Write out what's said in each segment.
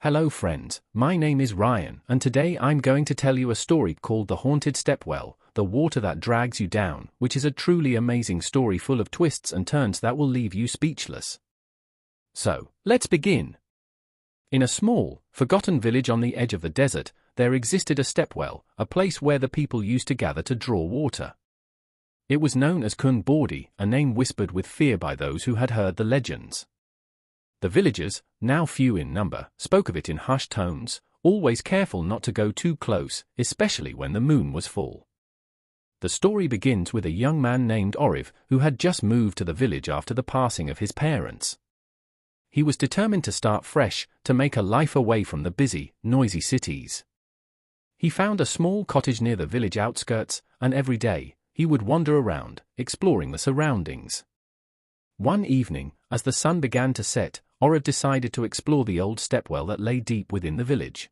Hello friends, my name is Ryan, and today I'm going to tell you a story called The Haunted Stepwell, The Water That Drags You Down, which is a truly amazing story full of twists and turns that will leave you speechless. So, let's begin. In a small, forgotten village on the edge of the desert, there existed a stepwell, a place where the people used to gather to draw water. It was known as Kun Bordi, a name whispered with fear by those who had heard the legends. The villagers, now few in number, spoke of it in hushed tones, always careful not to go too close, especially when the moon was full. The story begins with a young man named Oriv, who had just moved to the village after the passing of his parents. He was determined to start fresh, to make a life away from the busy, noisy cities. He found a small cottage near the village outskirts, and every day, he would wander around, exploring the surroundings. One evening, as the sun began to set, Oriv decided to explore the old stepwell that lay deep within the village.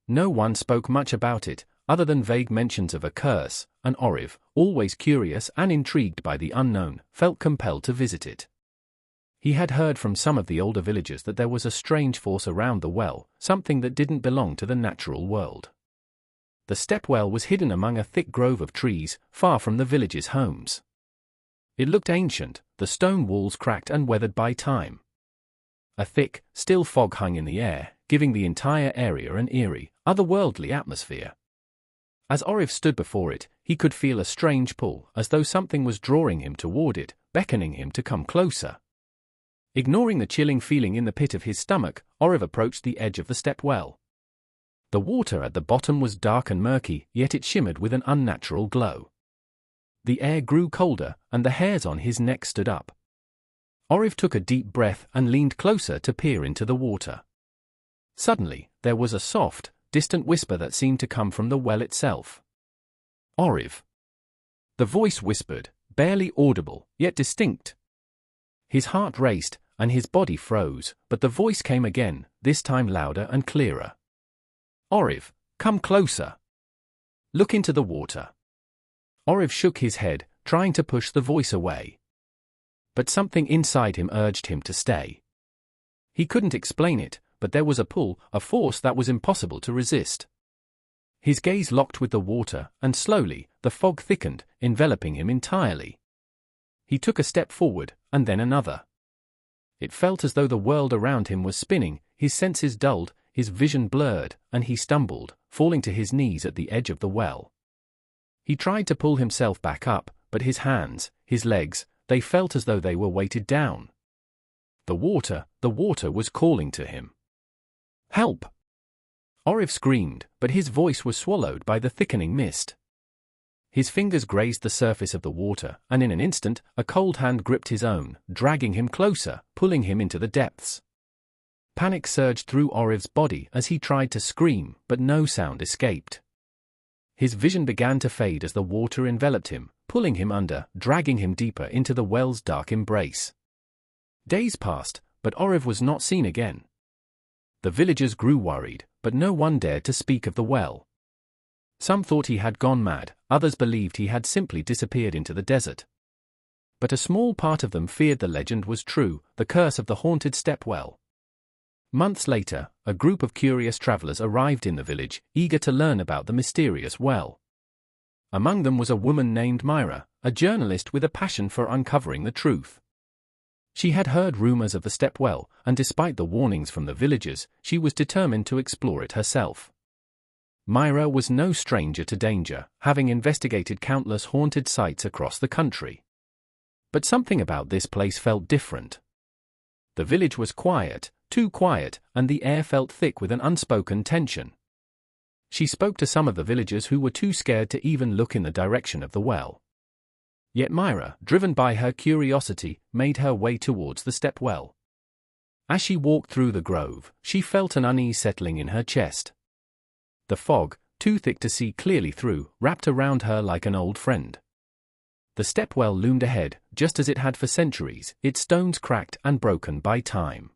No one spoke much about it, other than vague mentions of a curse, and Oriv, always curious and intrigued by the unknown, felt compelled to visit it. He had heard from some of the older villagers that there was a strange force around the well, something that didn't belong to the natural world. The stepwell was hidden among a thick grove of trees, far from the village's homes. It looked ancient, the stone walls cracked and weathered by time. A thick, still fog hung in the air, giving the entire area an eerie, otherworldly atmosphere. As Oriv stood before it, he could feel a strange pull, as though something was drawing him toward it, beckoning him to come closer. Ignoring the chilling feeling in the pit of his stomach, Oriv approached the edge of the stepwell. The water at the bottom was dark and murky, yet it shimmered with an unnatural glow. The air grew colder, and the hairs on his neck stood up. Oriv took a deep breath and leaned closer to peer into the water. Suddenly, there was a soft, distant whisper that seemed to come from the well itself. "Oriv." The voice whispered, barely audible, yet distinct. His heart raced, and his body froze, but the voice came again, this time louder and clearer. "Oriv, come closer. Look into the water." Oriv shook his head, trying to push the voice away. But something inside him urged him to stay. He couldn't explain it, but there was a pull, a force that was impossible to resist. His gaze locked with the water, and slowly, the fog thickened, enveloping him entirely. He took a step forward, and then another. It felt as though the world around him was spinning, his senses dulled, his vision blurred, and he stumbled, falling to his knees at the edge of the well. He tried to pull himself back up, but his hands, his legs, they felt as though they were weighted down. The water was calling to him. "Help!" Oriv screamed, but his voice was swallowed by the thickening mist. His fingers grazed the surface of the water, and in an instant, a cold hand gripped his own, dragging him closer, pulling him into the depths. Panic surged through Oriv's body as he tried to scream, but no sound escaped. His vision began to fade as the water enveloped him, pulling him under, dragging him deeper into the well's dark embrace. Days passed, but Oriv was not seen again. The villagers grew worried, but no one dared to speak of the well. Some thought he had gone mad, others believed he had simply disappeared into the desert. But a small part of them feared the legend was true, the curse of the haunted stepwell. Months later, a group of curious travelers arrived in the village, eager to learn about the mysterious well. Among them was a woman named Myra, a journalist with a passion for uncovering the truth. She had heard rumors of the stepwell, and despite the warnings from the villagers, she was determined to explore it herself. Myra was no stranger to danger, having investigated countless haunted sites across the country. But something about this place felt different. The village was quiet, too quiet, and the air felt thick with an unspoken tension. She spoke to some of the villagers who were too scared to even look in the direction of the well. Yet Myra, driven by her curiosity, made her way towards the stepwell. As she walked through the grove, she felt an unease settling in her chest. The fog, too thick to see clearly through, wrapped around her like an old friend. The stepwell loomed ahead, just as it had for centuries, its stones cracked and broken by time.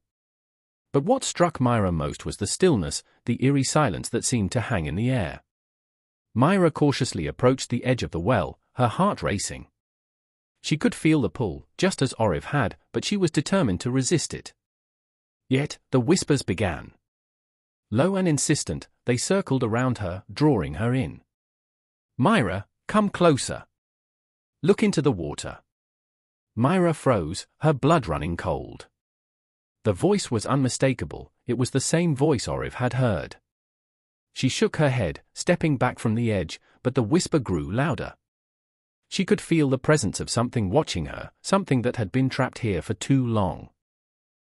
But what struck Myra most was the stillness, the eerie silence that seemed to hang in the air. Myra cautiously approached the edge of the well, her heart racing. She could feel the pull, just as Oriv had, but she was determined to resist it. Yet, the whispers began. Low and insistent, they circled around her, drawing her in. "Myra, come closer. Look into the water." Myra froze, her blood running cold. The voice was unmistakable, it was the same voice Oriv had heard. She shook her head, stepping back from the edge, but the whisper grew louder. She could feel the presence of something watching her, something that had been trapped here for too long.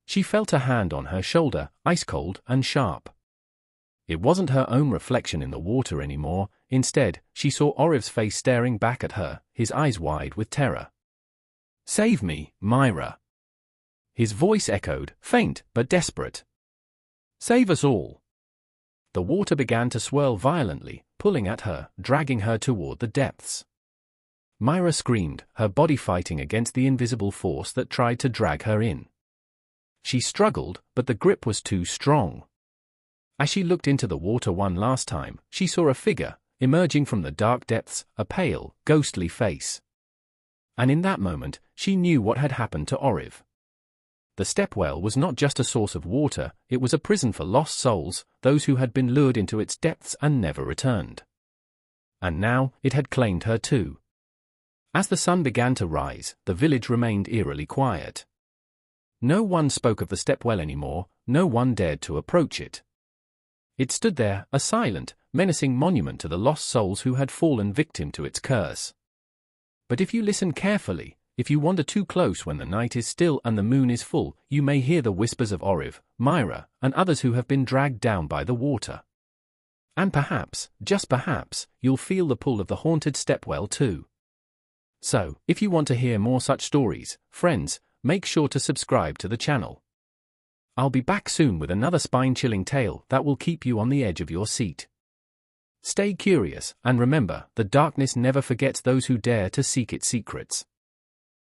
She felt a hand on her shoulder, ice-cold and sharp. It wasn't her own reflection in the water anymore, instead, she saw Oriv's face staring back at her, his eyes wide with terror. "Save me, Myra." His voice echoed, faint but desperate. "Save us all." The water began to swirl violently, pulling at her, dragging her toward the depths. Myra screamed, her body fighting against the invisible force that tried to drag her in. She struggled, but the grip was too strong. As she looked into the water one last time, she saw a figure, emerging from the dark depths, a pale, ghostly face. And in that moment, she knew what had happened to Oriv. The stepwell was not just a source of water, it was a prison for lost souls, those who had been lured into its depths and never returned. And now, it had claimed her too. As the sun began to rise, the village remained eerily quiet. No one spoke of the stepwell anymore, no one dared to approach it. It stood there, a silent, menacing monument to the lost souls who had fallen victim to its curse. But if you listen carefully, if you wander too close when the night is still and the moon is full, you may hear the whispers of Oriv, Myra, and others who have been dragged down by the water. And perhaps, just perhaps, you'll feel the pull of the haunted stepwell too. So, if you want to hear more such stories, friends, make sure to subscribe to the channel. I'll be back soon with another spine-chilling tale that will keep you on the edge of your seat. Stay curious, and remember, the darkness never forgets those who dare to seek its secrets.